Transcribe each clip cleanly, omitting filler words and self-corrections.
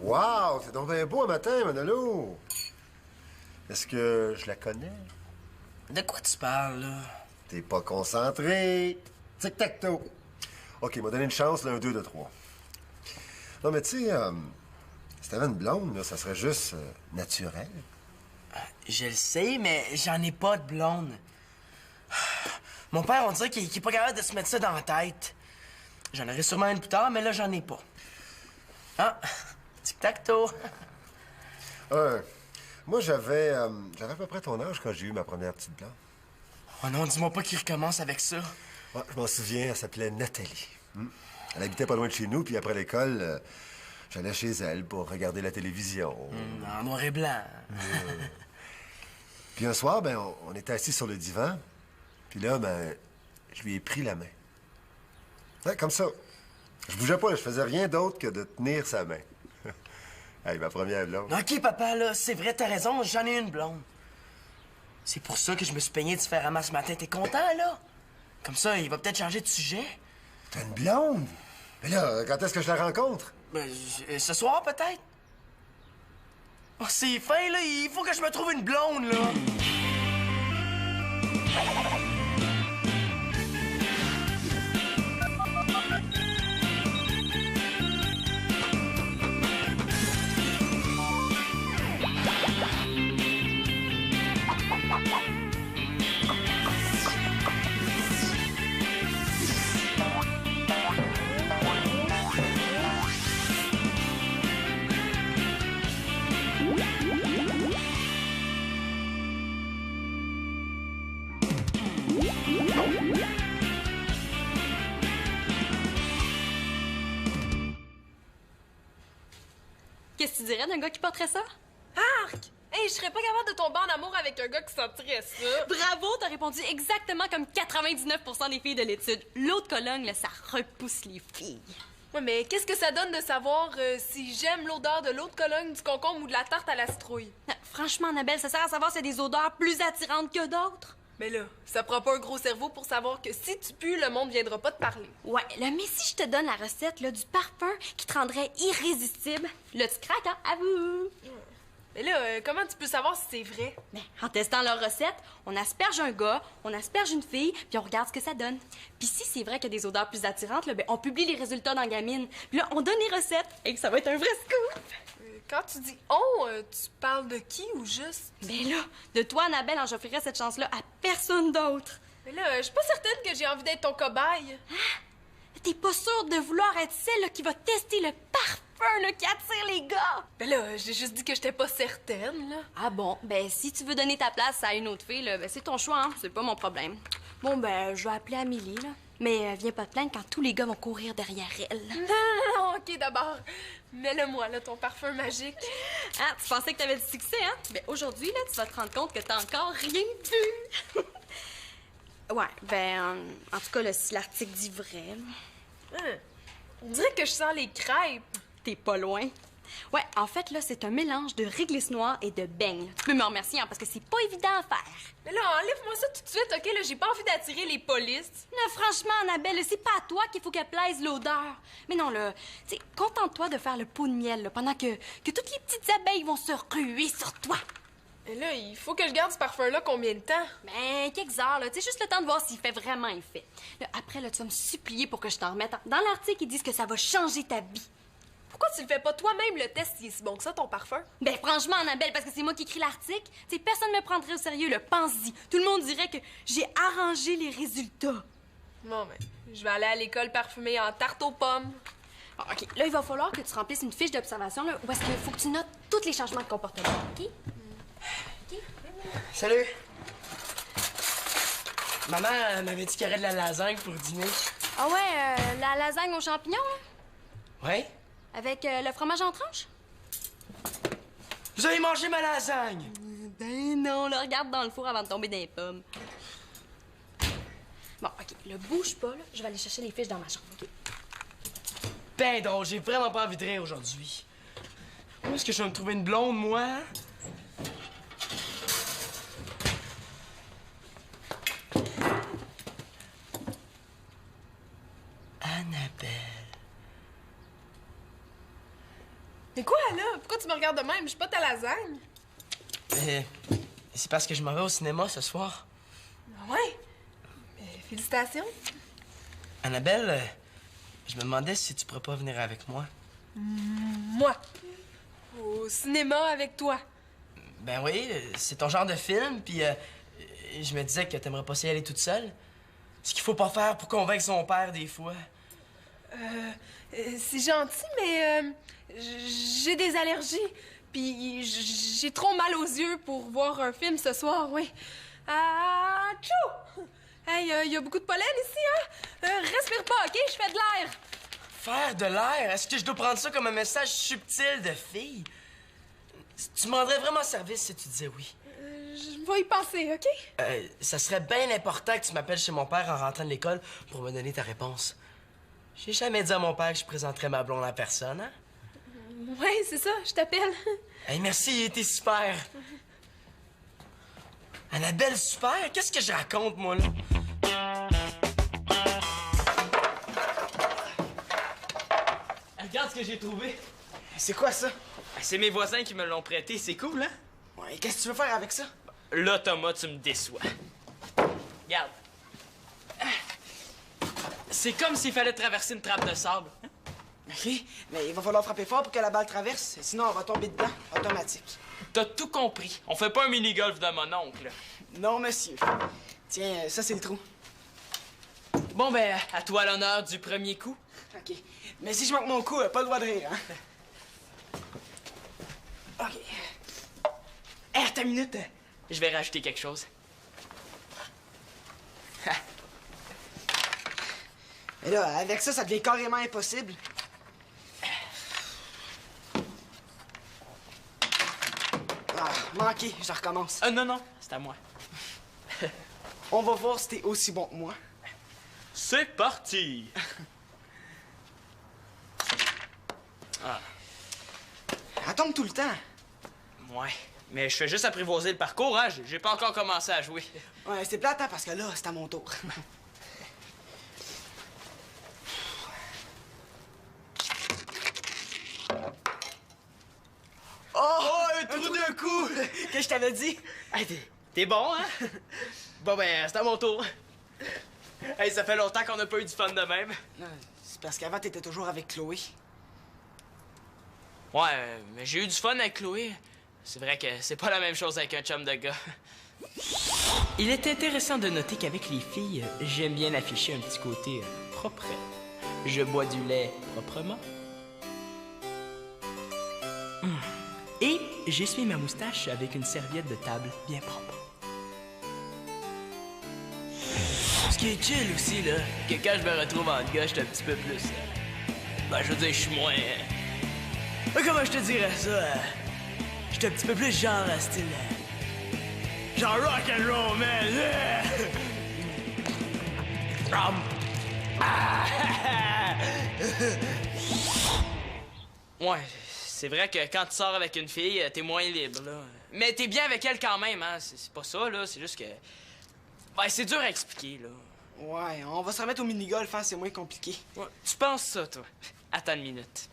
Wow, c'est donc bien beau un matin, Manolo. Est-ce que je la connais? De quoi tu parles, là? T'es pas concentré. Tic-tac-toe. OK, m'a donné une chance, là, un 2 de 3. Non, mais tu sais, si t'avais une blonde, là, ça serait juste naturel. Je le sais, mais j'en ai pas de blonde. Mon père, on dirait qu'il est pas capable de se mettre ça dans la tête. J'en aurai sûrement une plus tard, mais là, j'en ai pas. Ah, tic-tac-toe. Moi, j'avais à peu près ton âge quand j'ai eu ma première petite blonde. Oh non, dis-moi pas qu'il recommence avec ça. Ouais, je m'en souviens, elle s'appelait Nathalie. Elle habitait pas loin de chez nous, puis après l'école, j'allais chez elle pour regarder la télévision. En noir et blanc. Puis un soir, ben, on était assis sur le divan, puis là, ben, je lui ai pris la main. Ouais, comme ça. Je bougeais pas, là, je faisais rien d'autre que de tenir sa main. Hey, ma première blonde. OK, papa, là, c'est vrai, t'as raison, j'en ai une blonde. C'est pour ça que je me suis peigné différemment ce matin. T'es content, là? Comme ça, il va peut-être changer de sujet. T'as une blonde? Mais là, quand est-ce que je la rencontre? Ben, ce soir, peut-être? Oh, c'est fin, là. Il faut que je me trouve une blonde, là. Qu'est-ce que tu dirais d'un gars qui porterait ça? Arc! Hey, je serais pas capable de tomber en amour avec un gars qui sentirait ça. Bravo, t'as répondu exactement comme 99% des filles de l'étude. L'eau de Cologne, là, ça repousse les filles. Ouais, mais qu'est-ce que ça donne de savoir si j'aime l'odeur de l'eau de Cologne, du concombre ou de la tarte à la citrouille? Franchement, Annabelle, ça sert à savoir s'il y a des odeurs plus attirantes que d'autres. Mais là, ça prend pas un gros cerveau pour savoir que si tu pues, le monde viendra pas te parler. Ouais, là, mais si je te donne la recette là, du parfum qui te rendrait irrésistible, là, tu craques, hein? Avoue! Mais là, comment tu peux savoir si c'est vrai? Ben, en testant leur recette, on asperge un gars, on asperge une fille, puis on regarde ce que ça donne. Puis si c'est vrai qu'il y a des odeurs plus attirantes, là, ben, on publie les résultats dans Gamine. Puis là, on donne les recettes et que ça va être un vrai scoop. Quand tu dis « on tu parles de qui ou juste? Ben là, de toi, Annabelle, j'offrirais cette chance-là à personne d'autre. Mais là, je suis pas certaine que j'ai envie d'être ton cobaye. T'es pas sûre de vouloir être celle là, qui va tester le parfum là, qui attire les gars? Ben là, j'ai juste dit que j'étais pas certaine, là. Ah bon? Ben si tu veux donner ta place à une autre fille, là, ben c'est ton choix, hein? C'est pas mon problème. Bon, ben, je vais appeler Amélie, là. Mais viens pas te plaindre quand tous les gars vont courir derrière elle. Non, OK, d'abord, mets-le-moi, là, ton parfum magique. Ah, tu pensais que t'avais du succès, hein? Ben aujourd'hui, là, tu vas te rendre compte que t'as encore rien vu. Ouais, ben, en tout cas, là, si l'article dit vrai, On dirait que je sens les crêpes. t'es pas loin. Ouais, en fait, là, c'est un mélange de réglisse noire et de beigne. Tu peux me remercier, hein, parce que c'est pas évident à faire. Mais là, enlève-moi ça tout de suite, OK? Là, j'ai pas envie d'attirer les polices. Là, franchement, Annabelle, c'est pas à toi qu'il faut qu'elle plaise l'odeur. Mais non, là, tu sais, contente-toi de faire le pot de miel, là, pendant que toutes les petites abeilles vont se ruer sur toi. Mais là, il faut que je garde ce parfum-là combien de temps? Ben, quelques heures, là, tu sais, juste le temps de voir s'il fait vraiment effet. Là, après, là, tu vas me supplier pour que je t'en remette. Dans l'article, ils disent que ça va changer ta vie. Pourquoi tu le fais pas toi-même, le test, s'il est si bon que ça, ton parfum? Ben franchement, Annabelle, parce que c'est moi qui écris l'article, tu sais, personne me prendrait au sérieux, le pense-y. Tout le monde dirait que j'ai arrangé les résultats. Bon, ben, je vais aller à l'école parfumée en tarte aux pommes. Bon, OK, là, il va falloir que tu remplisses une fiche d'observation, là, où est-ce qu'il faut que tu notes tous les changements de comportement, OK? OK? Salut. Maman m'avait dit qu'il y aurait de la lasagne pour dîner. Ah ouais, la lasagne aux champignons, là, Ouais? avec le fromage en tranches? Vous avez mangé ma lasagne! Ben non, là, regarde dans le four avant de tomber dans les pommes. Bon, OK, là, bouge pas, là, je vais aller chercher les fiches dans ma chambre, OK? Ben donc, j'ai vraiment pas envie de rire aujourd'hui. Où est-ce que je vais me trouver une blonde, moi? Annabelle. Mais quoi, là? Pourquoi tu me regardes de même? Je suis pas ta lasagne. C'est parce que je m'en vais au cinéma ce soir. Ah ouais? Félicitations. Annabelle, je me demandais si tu pourrais pas venir avec moi. Moi. Au cinéma avec toi. Ben oui, c'est ton genre de film, puis je me disais que t'aimerais pas y aller toute seule. Ce qu'il faut pas faire pour convaincre son père des fois. C'est gentil, mais j'ai des allergies. Puis j'ai trop mal aux yeux pour voir un film ce soir, oui. Ah, tchou! Hey, y a beaucoup de pollen ici, hein? Respire pas, OK? Je fais de l'air. Faire de l'air? Est-ce que je dois prendre ça comme un message subtil de fille? Tu me rendrais vraiment service si tu disais oui. Je vais y penser, OK? Ça serait bien important que tu m'appelles chez mon père en rentrant de l'école pour me donner ta réponse. J'ai jamais dit à mon père que je présenterais ma blonde en personne, hein? Ouais, c'est ça, je t'appelle. Hey, merci, t'es super. Annabelle, super? Qu'est-ce que je raconte, moi, là? Regarde ce que j'ai trouvé. C'est quoi ça? C'est mes voisins qui me l'ont prêté, c'est cool, hein? Ouais, qu'est-ce que tu veux faire avec ça? Là, Thomas, tu me déçois. Regarde. C'est comme s'il fallait traverser une trappe de sable. OK, mais il va falloir frapper fort pour que la balle traverse, sinon on va tomber dedans, automatique. T'as tout compris. On fait pas un mini-golf de mon oncle. Non, monsieur. Tiens, ça, c'est le trou. Bon, ben, à toi l'honneur du premier coup. OK. Mais si je manque mon coup, pas le droit de rire, hein? OK. Hey, attends une minute. Je vais rajouter quelque chose. Mais là, avec ça, ça devient carrément impossible. Ah, manqué, je recommence. Non, c'est à moi. On va voir si t'es aussi bon que moi. C'est parti! Elle tombe tout le temps. Ouais, mais je fais juste apprivoiser le parcours, hein? J'ai pas encore commencé à jouer. Ouais, c'est plate, hein, parce que là, c'est à mon tour. Oh, un trou d'un coup! Qu'est-ce que je t'avais dit? Hey, t'es bon, hein? Bon, ben, c'est à mon tour. Hey, ça fait longtemps qu'on n'a pas eu du fun de même. Non, c'est parce qu'avant, t'étais toujours avec Chloé. Ouais, mais j'ai eu du fun avec Chloé. C'est vrai que c'est pas la même chose avec un chum de gars. Il est intéressant de noter qu'avec les filles, j'aime bien afficher un petit côté propre. Je bois du lait proprement. Et j'essuie ma moustache avec une serviette de table bien propre. Ce qui est chill aussi, là, que quand je me retrouve en gars, je suis un petit peu plus... ben, je veux dire, je suis moins... comment je te dirais ça? Je suis un petit peu plus genre style... genre rock and roll, man! Ouais, c'est vrai que quand tu sors avec une fille, t'es moins libre, là. Mais t'es bien avec elle quand même, hein? C'est pas ça, là. C'est juste que... ben, c'est dur à expliquer, là. Ouais, on va se remettre au mini-golf, hein, c'est moins compliqué. Ouais, tu penses ça, toi? Attends une minute.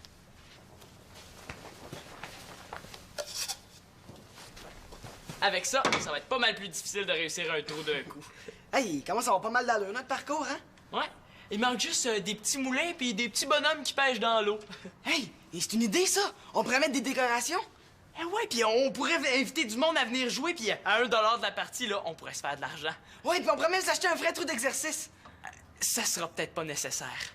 Avec ça, ça va être pas mal plus difficile de réussir un trou d'un coup. Hey, comment ça va pas mal d'allure, notre parcours, hein? Ouais. Il manque juste des petits moulins puis des petits bonhommes qui pêchent dans l'eau. Hey, et c'est une idée, ça! On pourrait mettre des décorations? Eh ouais, puis on pourrait inviter du monde à venir jouer, puis à 1$ de la partie, là, on pourrait se faire de l'argent. Ouais, puis on pourrait même s'acheter un vrai trou d'exercice. Ça sera peut-être pas nécessaire.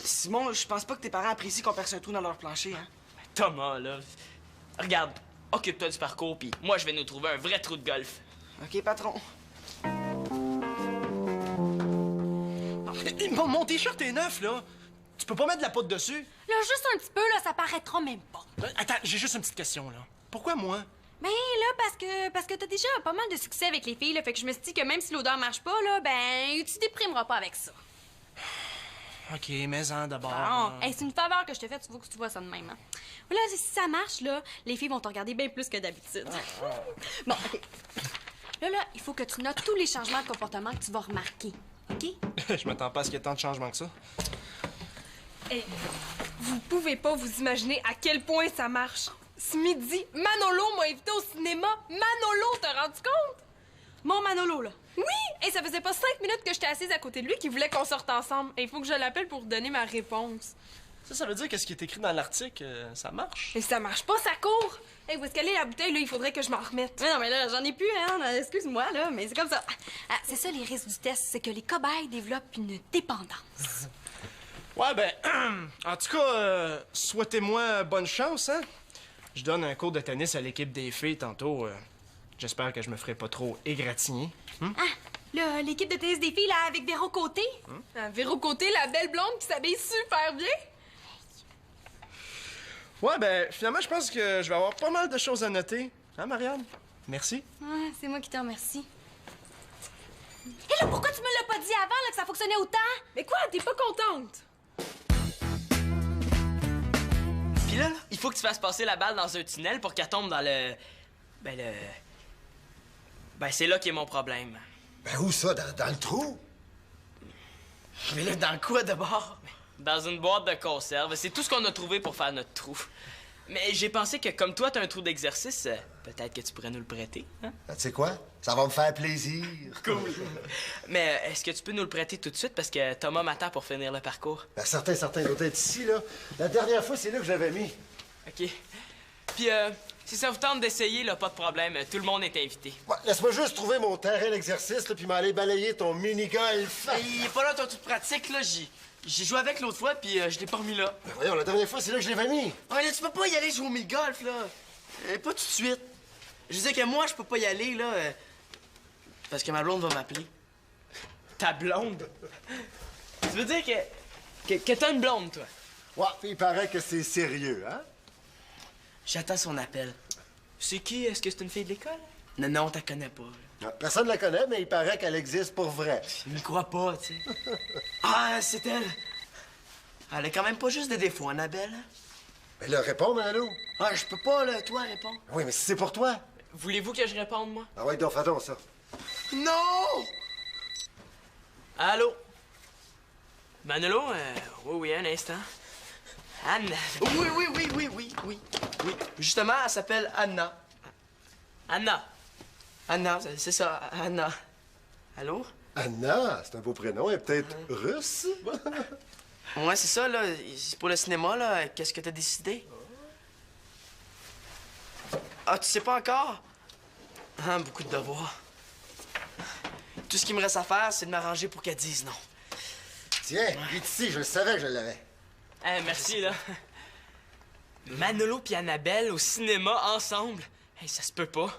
Simon, je pense pas que tes parents apprécient qu'on perce un trou dans leur plancher, hein? Thomas, là, regarde, occupe-toi du parcours, puis moi, je vais nous trouver un vrai trou de golf. OK, patron. Mon t-shirt est neuf, là. Tu peux pas mettre de la poudre dessus? Là, juste un petit peu, là, ça paraîtra même pas. Attends, j'ai juste une petite question, là. Pourquoi moi? Ben là, parce que t'as déjà pas mal de succès avec les filles, là, fait que je me suis dit que même si l'odeur marche pas, là, ben, tu déprimeras pas avec ça. OK, mais-en d'abord. Bon, hey, c'est une faveur que je te fais, tu veux que tu vois ça de même, hein. Là, si ça marche, là, les filles vont te regarder bien plus que d'habitude. Bon, OK. Là, il faut que tu notes tous les changements de comportement que tu vas remarquer, OK? Je m'attends pas à ce qu'il y ait tant de changements que ça. Hey, vous pouvez pas vous imaginer à quel point ça marche. Ce midi, Manolo m'a invité au cinéma. Manolo, t'as rendu compte? Mon Manolo, là. Oui! Et ça faisait pas 5 minutes que j'étais assise à côté de lui qu'il voulait qu'on sorte ensemble. Et il faut que je l'appelle pour donner ma réponse. Ça veut dire que ce qui est écrit dans l'article, ça marche? Et ça marche pas, ça court! Hey, où est-ce qu'elle est, la bouteille, là? Il faudrait que je m'en remette. Mais non, mais là, j'en ai plus, hein. Excuse-moi, là, mais c'est comme ça. Ah, c'est ça, les risques du test, c'est que les cobayes développent une dépendance. Ouais, ben, en tout cas, souhaitez-moi bonne chance, hein? Je donne un cours de tennis à l'équipe des filles tantôt. J'espère que je me ferai pas trop égratigner. Ah, là, l'équipe de tennis des filles, là, avec Véro Côté. Ah, Véro Côté, la belle blonde qui s'habille super bien. Ouais, ben, finalement, je pense que je vais avoir pas mal de choses à noter. Hein, Marianne? Merci. Ah, c'est moi qui te remercie. Et là, pourquoi tu me l'as pas dit avant, là, que ça fonctionnait autant? Mais quoi, t'es pas contente? Puis là, il faut que tu fasses passer la balle dans un tunnel pour qu'elle tombe dans le... Ben, c'est là qu'est mon problème. Ben où ça? Dans le trou? Mais là, dans quoi d'abord? Dans une boîte de conserve. C'est tout ce qu'on a trouvé pour faire notre trou. Mais j'ai pensé que comme toi, t'as un trou d'exercice, peut-être que tu pourrais nous le prêter, hein? Ben, tu sais quoi? Ça va me faire plaisir. Cool. Mais est-ce que tu peux nous le prêter tout de suite parce que Thomas m'attend pour finir le parcours? Ben, certains doivent être ici, là. La dernière fois, c'est là que je l'avais mis. OK. Puis, si ça vous tente d'essayer, là, pas de problème. Tout le monde est invité. Ouais, laisse-moi juste trouver mon terrain d'exercice, là, puis m'aller balayer ton mini-golf. Il est pas là ton truc pratique, là. J'ai joué avec l'autre fois, puis je l'ai pas remis là. Ben, voyons, la dernière fois, c'est là que je l'avais mis. Ouais, là, tu peux pas y aller jouer au mini-golf, là. Pas tout de suite. Je disais que moi, je peux pas y aller, là, parce que ma blonde va m'appeler. Ta blonde? Tu veux dire que t'as une blonde, toi? Ouais, puis il paraît que c'est sérieux, hein? J'attends son appel. C'est qui? Est-ce que c'est une fille de l'école? Non, non, t'as connais pas. Personne ne la connaît, mais il paraît qu'elle existe pour vrai. Je n'y crois pas, tu sais. Ah, c'est elle. Elle a quand même pas juste des défauts, Annabelle. Mais là, réponds, Manolo. Ah, je peux pas, là, toi, répondre. Oui, mais si c'est pour toi. Voulez-vous que je réponde, moi? Ah ouais, donc, fais donc ça. Non! Allô? Manolo? Oui, un instant. Anne? Oui. Justement, elle s'appelle Anna. Anna, c'est ça, Anna. Allô? Anna, c'est un beau prénom. Elle est peut-être russe? Ouais, c'est ça, là. C'est pour le cinéma, là. Qu'est-ce que t'as décidé? Ah, tu sais pas encore? Ah, beaucoup de devoirs. Tout ce qu'il me reste à faire, c'est de m'arranger pour qu'elle dise non. Tiens, il est ici, je le savais que je l'avais. Merci, là. Manolo puis Annabelle au cinéma ensemble. Hey, ça se peut pas.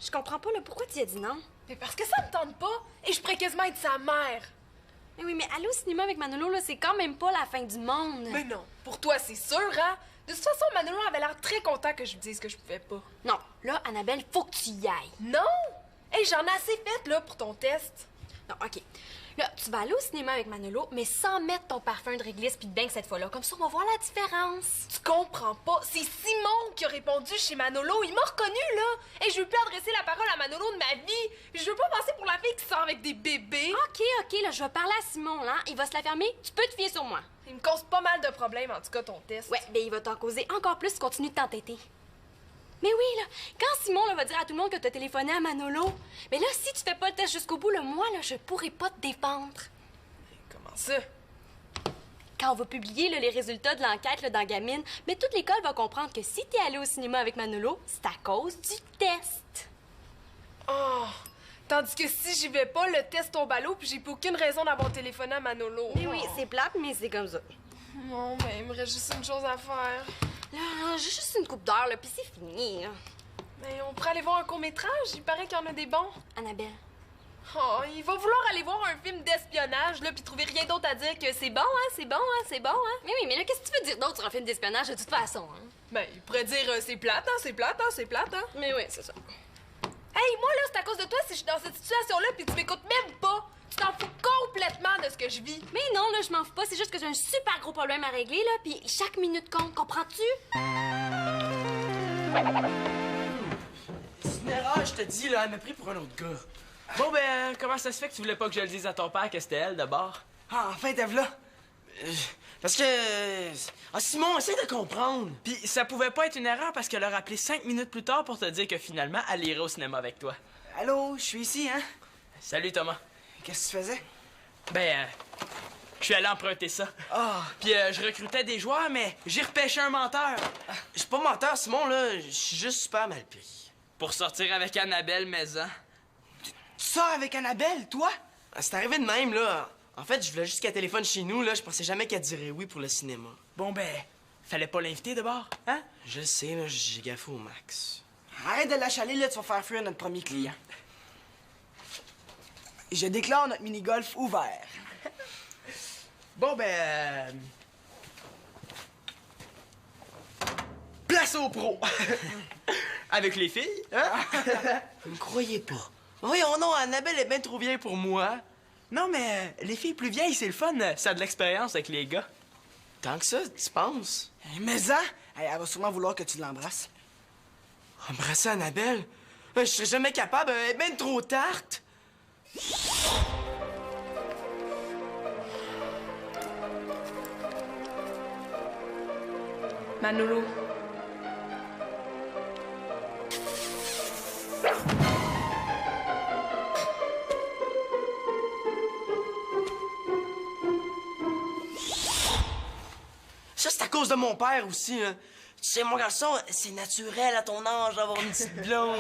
Je comprends pas, là, pourquoi tu as dit non? Mais parce que ça me tente pas. Et je pourrais quasiment être sa mère. Mais oui, mais aller au cinéma avec Manolo, là, c'est quand même pas la fin du monde. Mais non, pour toi, c'est sûr, hein? De toute façon, Manolo avait l'air très content que je lui dise que je pouvais pas. Non, là, Annabelle, faut que tu y ailles. Non! Hey, j'en ai assez fait, là, pour ton test. Non, OK. Là, tu vas aller au cinéma avec Manolo, mais sans mettre ton parfum de réglisse pis de bain cette fois-là. Comme ça, on va voir la différence. Tu comprends pas. C'est Simon qui a répondu chez Manolo. Il m'a reconnu, là. Et je veux plus adresser la parole à Manolo de ma vie. Je veux pas passer pour la fille qui sort avec des bébés. OK, là, je vais parler à Simon, là. Il va se la fermer. Tu peux te fier sur moi. Il me cause pas mal de problèmes, en tout cas, ton test. Ouais, ben il va t'en causer encore plus si tu continues de t'entêter. Mais oui, là, quand Simon là, va dire à tout le monde que t'as téléphoné à Manolo, mais là, si tu fais pas le test jusqu'au bout, là, moi, là, je pourrai pas te défendre. Comment ça? Quand on va publier là, les résultats de l'enquête là, dans Gamine, mais toute l'école va comprendre que si t'es allé au cinéma avec Manolo, c'est à cause du test. Oh! Tandis que si j'y vais pas, le test tombe à l'eau, puis j'ai plus aucune raison d'avoir téléphoné à Manolo. Mais oui, c'est plate, mais c'est comme ça. Non, mais il me reste juste une chose à faire. Là, j'ai juste une coupe d'heure, là, puis c'est fini, là. Mais on pourrait aller voir un court-métrage, il paraît qu'il y en a des bons. Annabelle. Oh, il va vouloir aller voir un film d'espionnage, là, puis trouver rien d'autre à dire que c'est bon, hein, c'est bon, hein, c'est bon, hein. Mais oui, mais là, qu'est-ce que tu veux dire d'autre sur un film d'espionnage de toute façon, hein? Ben, il pourrait dire c'est plate, hein, c'est plate, hein, c'est plate, hein. Mais oui, c'est ça. Hey, moi, là, c'est à cause de toi si je suis dans cette situation-là, puis tu m'écoutes même pas. Tu t'en fous complètement de ce que je vis. Mais non, là, je m'en fous pas. C'est juste que j'ai un super gros problème à régler, là. Puis chaque minute compte, comprends-tu? C'est une erreur, je te dis, là. Elle m'a pris pour un autre gars. Bon, ben, comment ça se fait que tu voulais pas que je le dise à ton père que c'était elle, d'abord? Ah, enfin, t'es là. Parce que... Ah, Simon, essaie de comprendre. Puis ça pouvait pas être une erreur parce qu'elle a rappelé 5 minutes plus tard pour te dire que finalement, elle irait au cinéma avec toi. Allô, je suis ici, hein? Salut, Thomas. Qu'est-ce que tu faisais? Ben, je suis allé emprunter ça. Ah, Puis je recrutais des joueurs, mais j'ai repêché un menteur. je suis pas menteur, Simon, là. Je suis juste super mal pris. Pour sortir avec Annabelle Maison. Tu sors avec Annabelle, toi? Ah, c'est arrivé de même, là. En fait, je voulais juste qu'elle téléphone chez nous, là. Je pensais jamais qu'elle dirait oui pour le cinéma. Bon, ben, fallait pas l'inviter d'abord, hein? Je sais, là, j'ai gaffé au max. Arrête de l'achaler, là, tu vas faire fuir notre premier client. Je déclare notre mini-golf ouvert. Bon, ben... Place aux pros! Avec les filles, hein? Vous me croyez pas? Voyons non, Annabelle est bien trop vieille pour moi. Non, mais les filles plus vieilles, c'est le fun. Ça a de l'expérience avec les gars. Tant que ça, tu penses? Mais ça, elle va sûrement vouloir que tu l'embrasses. Embrasser Annabelle? Je serais jamais capable, elle est bien trop tarte. Manolo. Ça, c'est à cause de mon père aussi, hein. Tu sais, mon garçon, c'est naturel à ton âge d'avoir une petite blonde.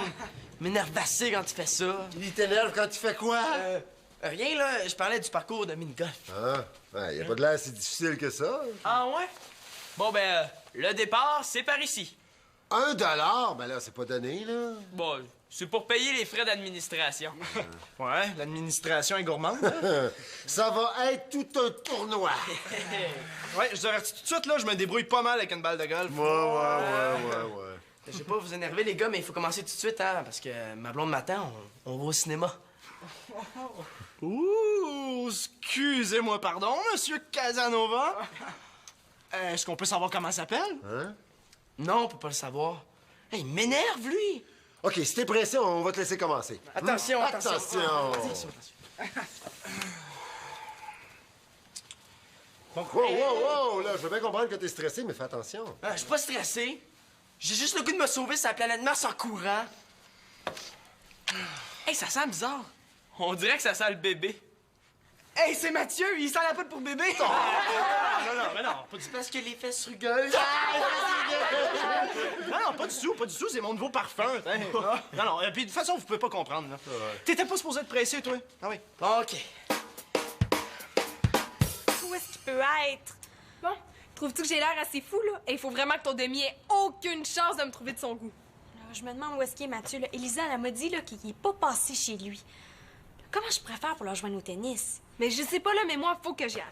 M'énerve assez quand tu fais ça. Il t'énerve quand tu fais quoi? Rien, là, je parlais du parcours de mini-golf. Ah, ouais, y a pas de l'air si difficile que ça. Ah ouais? Bon, ben, le départ, c'est par ici. $1? Ben là, c'est pas donné, là. Bon, c'est pour payer les frais d'administration. Ouais, l'administration est gourmande. Hein? Ça va être tout un tournoi. Ouais, je vous avertis tout de suite, là, je me débrouille pas mal avec une balle de golf. Ouais. Je vais pas vous énerver, les gars, mais il faut commencer tout de suite, hein, parce que ma blonde m'attend, on va au cinéma. Ouh, excusez-moi, pardon, monsieur Casanova. Est-ce qu'on peut savoir comment ça s'appelle? Hein? Non, on peut pas le savoir. Hey, il m'énerve, lui! OK, si t'es pressé, on va te laisser commencer. Attention, Attention! Wow, là, je veux bien comprendre que t'es stressé, mais fais attention. Je suis pas stressé. J'ai juste le goût de me sauver sur la planète Mars en courant. Hey, ça sent bizarre. On dirait que ça sent le bébé. Hey, c'est Mathieu, il sent la poudre pour bébé! Non, pas du C'est parce que les fesses rugueuses. Non, pas du tout, c'est mon nouveau parfum. Hein. Non, puis de toute façon, vous pouvez pas comprendre, là. T'étais pas supposé te presser, toi? Ah oui. OK. Où est-ce qu'il peut être? Bon, trouves-tu que j'ai l'air assez fou, là? Et il faut vraiment que ton demi ait aucune chance de me trouver de son goût. Alors, je me demande où est-ce qu'il est, Mathieu. Là. Élisa, elle m'a dit là, qu'il est pas passé chez lui. Comment je pourrais faire pour le rejoindre au tennis? Mais je sais pas, là, mais moi, faut que j'y aille.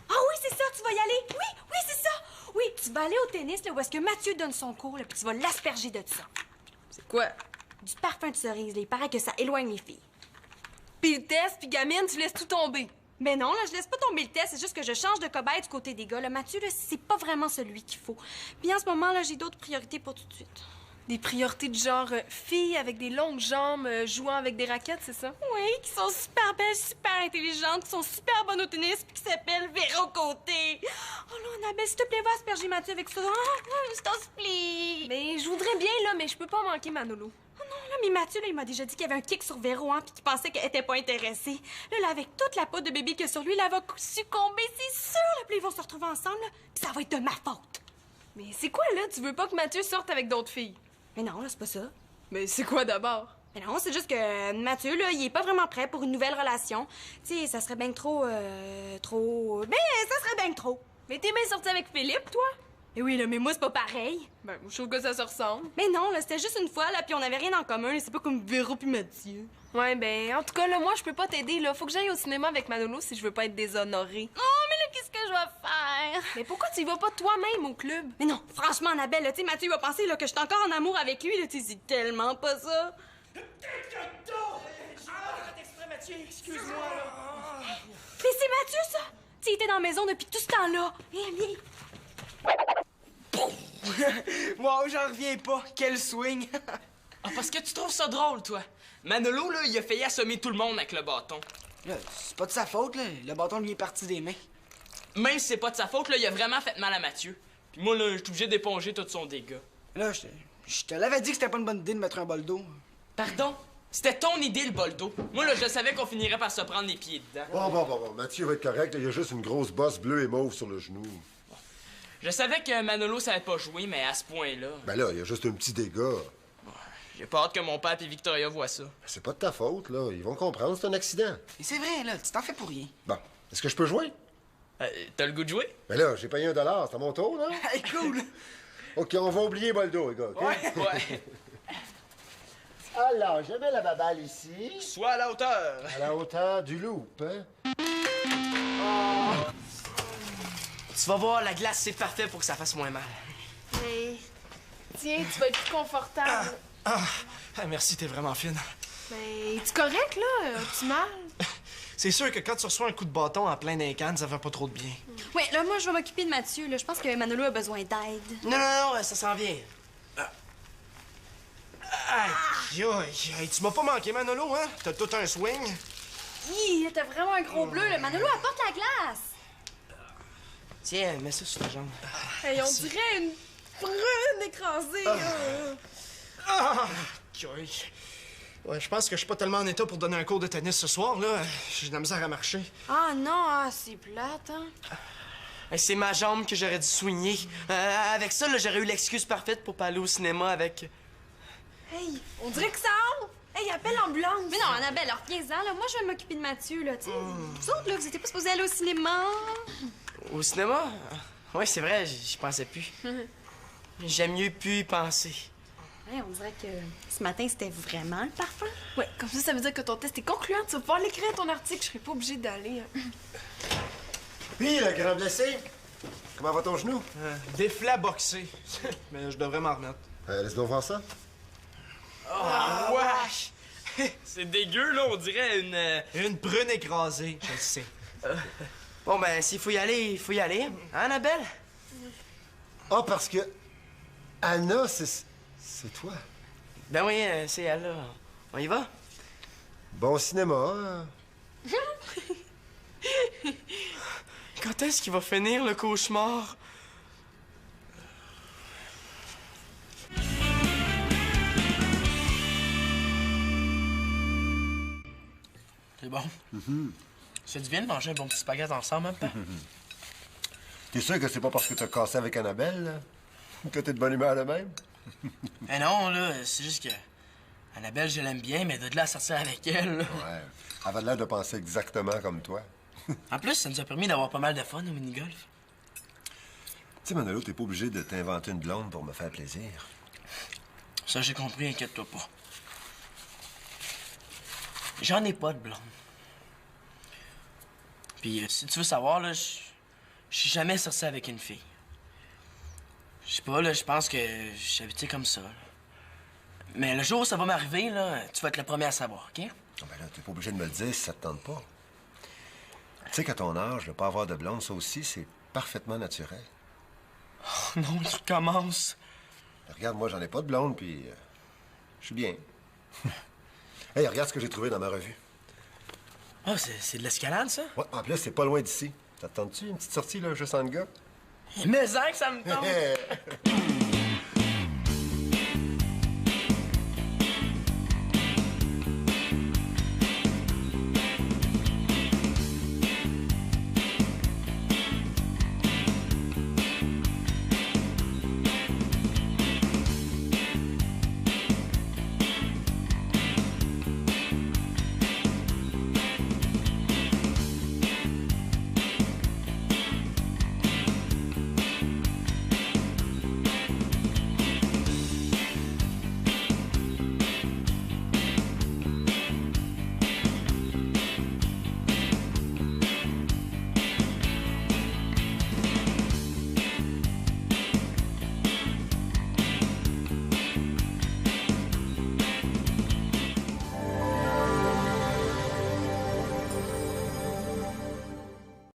Ah oui, c'est ça, tu vas y aller. Oui, c'est ça. Oui, tu vas aller au tennis, là, où est-ce que Mathieu donne son cours, là, puis tu vas l'asperger de ça. C'est quoi? Du parfum de cerise, là. Il paraît que ça éloigne les filles. Puis le test, puis gamine, tu laisses tout tomber. Mais non, là, je laisse pas tomber le test, c'est juste que je change de cobaye du côté des gars. Là, Mathieu, là, c'est pas vraiment celui qu'il faut. Puis en ce moment, là, j'ai d'autres priorités pour tout de suite. Des priorités du genre filles avec des longues jambes jouant avec des raquettes, c'est ça? Oui, qui sont super belles, super intelligentes, qui sont super bonnes au tennis, puis qui s'appellent Véro Côté. Oh là, Annabelle, s'il te plaît, va asperger Mathieu avec ça. Je t'en supplie. Mais je voudrais bien, là, mais je peux pas manquer Manolo. Oh non, là, mais Mathieu, là, il m'a déjà dit qu'il y avait un kick sur Véro, hein, puis qu'il pensait qu'elle était pas intéressée. Là, avec toute la poudre de bébé qu'il y a sur lui, là, elle va succomber, c'est sûr. Là, puis ils vont se retrouver ensemble, là, puis ça va être de ma faute. Mais c'est quoi, là? Tu veux pas que Mathieu sorte avec d'autres filles? Mais non, là, c'est pas ça. Mais c'est quoi d'abord? Mais non, c'est juste que Mathieu, là, il est pas vraiment prêt pour une nouvelle relation. Tu sais, ça serait bien trop, Ben, ça serait bien trop. Mais t'es bien sorti avec Philippe, toi? Et oui, là, mais moi, c'est pas pareil. Ben, je trouve que ça se ressemble. Mais non, là, c'était juste une fois, là, puis on avait rien en commun. C'est pas comme Véro puis Mathieu. Ouais, ben, en tout cas, là, moi, je peux pas t'aider, là. Faut que j'aille au cinéma avec Manolo si je veux pas être déshonorée. Oh, mais là, qu'est-ce que je vais faire? Mais pourquoi tu y vas pas toi-même au club? Mais non, franchement, Annabelle, là, tu sais, Mathieu va penser, là, que je suis encore en amour avec lui, là, tu sais, c'est tellement pas ça. Excuse-moi, Mais c'est Mathieu, ça! Tu sais, il était dans la maison depuis tout ce temps-là. Viens. Wow, j'en reviens pas. Quel swing! Ah, parce que tu trouves ça drôle, toi. Manolo, là, il a failli assommer tout le monde avec le bâton. Là, c'est pas de sa faute, là. Le bâton lui est parti des mains. Même si c'est pas de sa faute, là, il a vraiment fait mal à Mathieu. Puis moi, là, je suis obligé d'éponger tout son dégât. Là, je te l'avais dit que c'était pas une bonne idée de mettre un bol d'eau. Pardon? C'était ton idée, le bol d'eau. Moi, là, je savais qu'on finirait par se prendre les pieds dedans. Bon. Mathieu va être correct. Là. Il y a juste une grosse bosse bleue et mauve sur le genou. Je savais que Manolo savait pas jouer, mais à ce point-là... Ben là, il y a juste un petit dégât. J'ai pas hâte que mon père et Victoria voient ça. C'est pas de ta faute, là. Ils vont comprendre, c'est un accident. Et c'est vrai, là, tu t'en fais pour rien. Bon, est-ce que je peux jouer? T'as le goût de jouer? Ben là, j'ai payé $1, c'est à mon tour, là. Hey, cool! OK, on va oublier Boldo, les gars, OK? Ouais. Alors, je mets la baballe ici, Sois à la hauteur. à la hauteur du loop, hein? Tu vas voir, la glace, c'est parfait pour que ça fasse moins mal. Mais... Tiens, tu vas être plus confortable. Merci, t'es vraiment fine. Mais es-tu correct, là? As-tu mal? C'est sûr que quand tu reçois un coup de bâton en plein d'un canne, ça fait pas trop de bien. Ouais, là, moi, je vais m'occuper de Mathieu, là. Je pense que Manolo a besoin d'aide. Non, ça s'en vient. Aïe, aïe, tu m'as pas manqué, Manolo, hein? T'as tout un swing. Hi, t'as vraiment un gros bleu, là. Manolo apporte la glace. Tiens, mets ça sur ta jambe. Hey, on dirait une prune écrasée, là. Aïe. Ouais, je pense que je suis pas tellement en état pour donner un cours de tennis ce soir, là. J'ai de la misère à marcher. Ah non, c'est plate, hein. Hey, c'est ma jambe que j'aurais dû soigner. Avec ça, là, j'aurais eu l'excuse parfaite pour pas aller au cinéma avec... Hey, on dirait que ça entre. Hey, appelle l'ambulance. Mais non, Annabelle, alors reviens-en, là. Moi, je vais m'occuper de Mathieu, là. Tu sais, vous autres, là, vous étiez pas supposés aller au cinéma. Au cinéma? Oui, c'est vrai, j'y pensais plus. J'aime mieux plus y penser. Ouais, on dirait que ce matin, c'était vraiment le parfum. Ouais, comme ça veut dire que ton test est concluant. Tu vas pouvoir l'écrire ton article. Je serai pas obligée d'aller. Puis, le grand blessé, comment va ton genou? Déflat boxé. Mais je devrais m'en remettre. Laisse donc voir ça. Wesh! C'est dégueu, là, on dirait une... Une prune écrasée, je le sais. Bon, ben, s'il faut y aller, il faut y aller. Hein, Annabelle? Ah, parce que Anna, c'est toi. Ben oui, c'est elle, là. On y va? Bon cinéma. Quand est-ce qu'il va finir, le cauchemar? C'est bon. C'est du bien de manger un bon petit spaghetti ensemble, hein, papa? T'es sûr que c'est pas parce que t'as cassé avec Annabelle, là, que t'es de bonne humeur de même? Eh non, là, c'est juste que... Annabelle, je l'aime bien, mais de là à sortir avec elle, là... Ouais. Elle avait l'air de penser exactement comme toi. En plus, ça nous a permis d'avoir pas mal de fun au mini-golf. Tu sais, Manolo, t'es pas obligé de t'inventer une blonde pour me faire plaisir. Ça, j'ai compris, inquiète-toi pas. J'en ai pas de blonde. Puis, si tu veux savoir, là, je suis jamais sorti avec une fille. Je sais pas, là, je pense que j'ai habité comme ça, là. Mais le jour où ça va m'arriver, là, tu vas être le premier à savoir, OK? Ah, ben là, t'es pas obligé de me le dire si ça te tente pas. Tu sais qu'à ton âge, ne pas avoir de blonde, ça aussi, c'est parfaitement naturel. Oh non, tu commences. Regarde, moi, j'en ai pas de blonde, puis je suis bien. Hey, regarde ce que j'ai trouvé dans ma revue. Ah, c'est de l'escalade, ça? Ouais, en plus, c'est pas loin d'ici. Ça te tente-tu, une petite sortie, là, juste en gars? Mais que ça me tente!